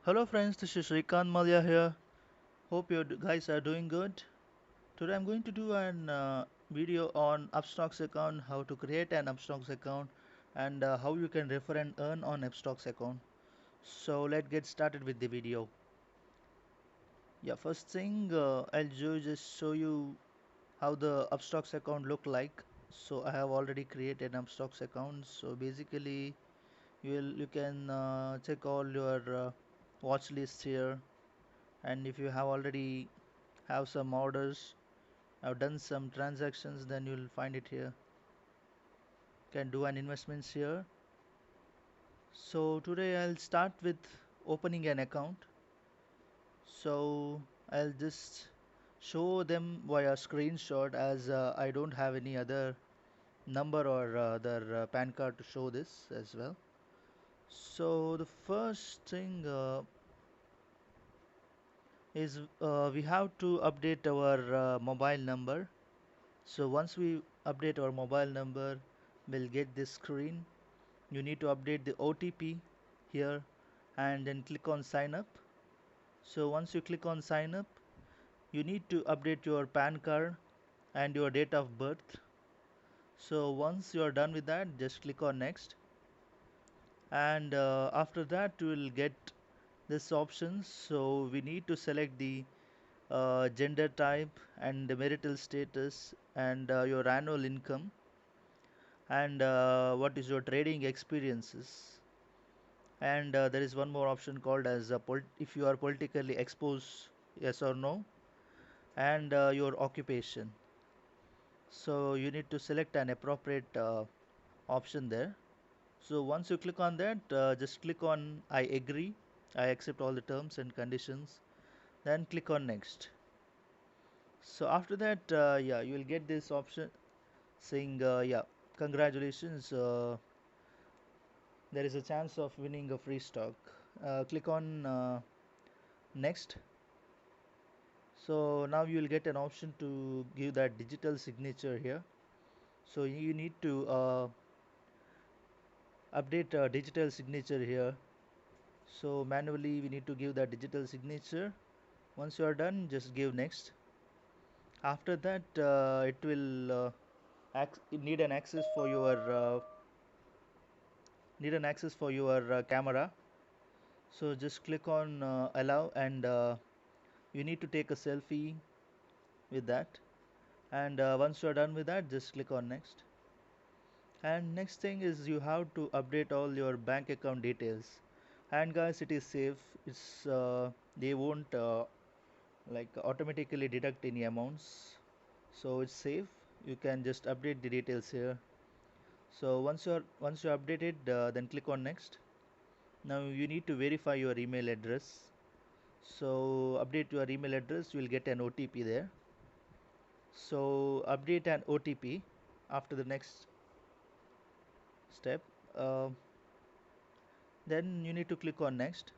Hello friends, this is Shrikant Malia here. Hope you guys are doing good. Today I'm going to do an video on Upstocks account, how to create an Upstocks account and how you can refer and earn on Upstocks account. So let's get started with the video. Yeah, first thing just show you how the Upstocks account look like. So I have already created an Upstocks account. So basically you can check all your watch lists here, and if you have already have some orders, have done some transactions, then you'll find it here. Can do an investments here. So today I'll start with opening an account. So I'll just show them via screenshot as I don't have any other number or other PAN card to show this as well. So the first thing is we have to update our mobile number. So once we update our mobile number, we'll get this screen. You need to update the OTP here and then click on sign up. So once you click on sign up, you need to update your PAN card and your date of birth. So once you are done with that, just click on next. And after that, you will get this option. So we need to select the gender type and the marital status and your annual income and what is your trading experiences. And there is one more option called as if you are politically exposed, yes or no, and your occupation. So you need to select an appropriate option there. So once you click on that, just click on I agree, I accept all the terms and conditions, then click on next. So after that, yeah, you will get this option saying, yeah, congratulations, there is a chance of winning a free stock. Click on next. So now you will get an option to give that digital signature here. So you need to update digital signature here. So manually we need to give that digital signature. Once you are done, just give next. After that, it will need an access for your camera. So just click on allow, and you need to take a selfie with that. And once you are done with that, just click on next. And next thing is you have to update all your bank account details. And guys, it is safe. It's they won't like automatically deduct any amounts, so it's safe. You can just update the details here. So once you update it, then click on next. Now you need to verify your email address. So update your email address, you will get an OTP there. So update an OTP after the next step. uh, then you need to click on next.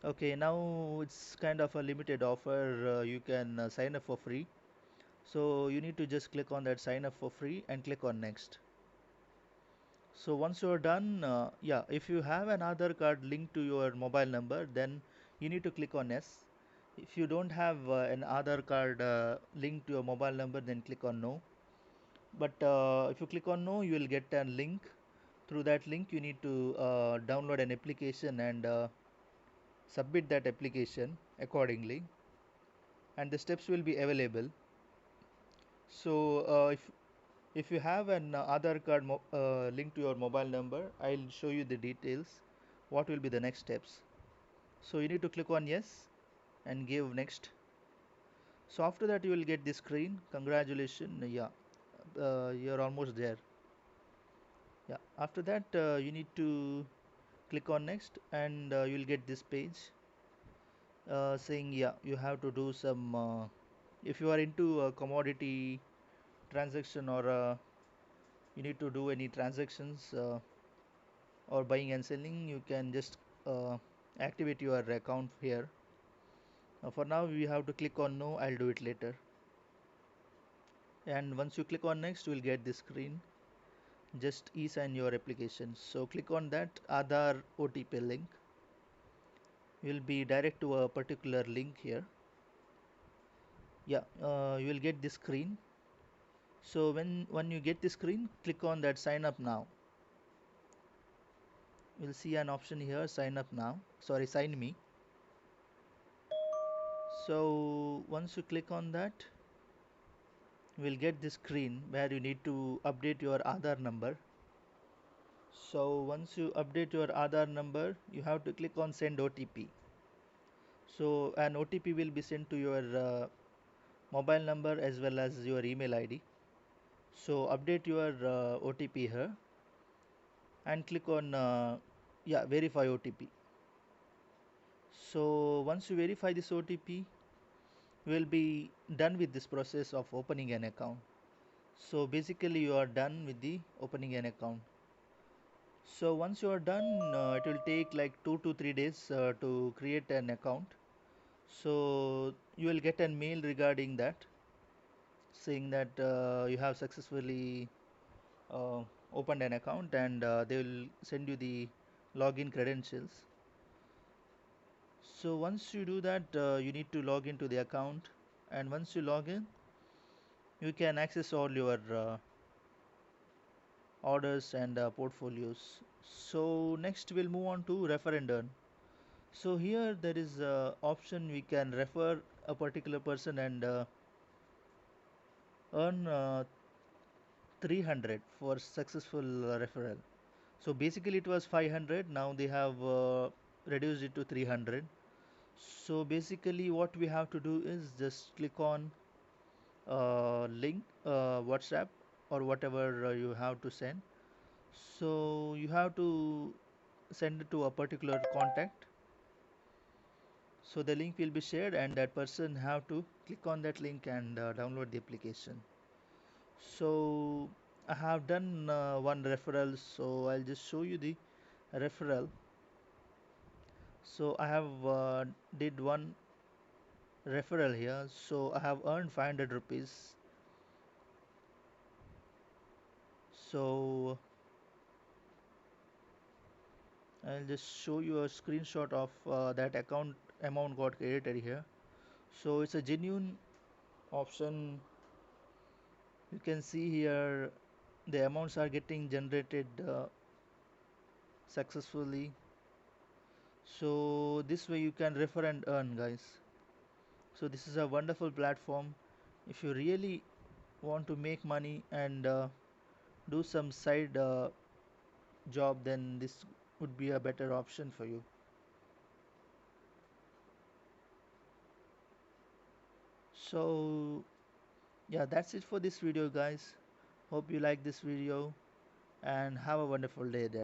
Okay, now it's kind of a limited offer. You can sign up for free. So you need to just click on that sign up for free and click on next. So once you're done, yeah, if you have an Aadhaar card linked to your mobile number, then you need to click on yes. If you don't have an Aadhaar card linked to your mobile number, then click on no. But if you click on no, you will get a link. Through that link, you need to download an application and submit that application accordingly, and the steps will be available. So if you have an Aadhaar card linked to your mobile number, I'll show you the details. What will be the next steps? So you need to click on yes and give next. So after that you will get this screen. Congratulations. Yeah, you're almost there. Yeah. After that you need to click on next, and you'll get this page saying yeah you have to do some. If you are into commodity transaction, or you need to do any transactions or buying and selling, you can just activate your account here. For now we have to click on no, I'll do it later. And once you click on next, you will get this screen. Just e-sign your application. So click on that Aadhaar OTP link. you will be direct to a particular link here. Yeah, you will get this screen. So when you get the screen, click on that sign up now. You'll see an option here, sign up now. Sorry, sign me. So once you click on that, you will get this screen where you need to update your Aadhaar number. So once you update your Aadhaar number, you have to click on send OTP. So an OTP will be sent to your mobile number as well as your email ID. So update your OTP here and click on yeah, verify OTP. So once you verify this OTP, you will be done with this process of opening an account. So basically you are done with the opening an account. So once you are done, it will take like 2 to 3 days to create an account. So you will get a mail regarding that, saying that you have successfully uh, opened an account, and they will send you the login credentials. So once you do that, you need to log into the account, and once you log in, you can access all your orders and portfolios. So next we'll move on to refer and earn. So here there is a option we can refer a particular person and earn 300 for successful referral. So basically it was 500, now they have reduced it to 300. So basically what we have to do is just click on link, WhatsApp or whatever you have to send. So you have to send it to a particular contact. So the link will be shared and that person have to click on that link and download the application. So I have done one referral, so I'll just show you the referral. So I have did one referral here, so I have earned 500 rupees. So I'll just show you a screenshot of that account amount got credited here. So it's a genuine option. You can see here the amounts are getting generated successfully. So this way you can refer and earn, guys. So this is a wonderful platform. If you really want to make money and do some side job, then this would be a better option for you. So yeah, that's it for this video, guys. Hope you like this video and have a wonderful day there.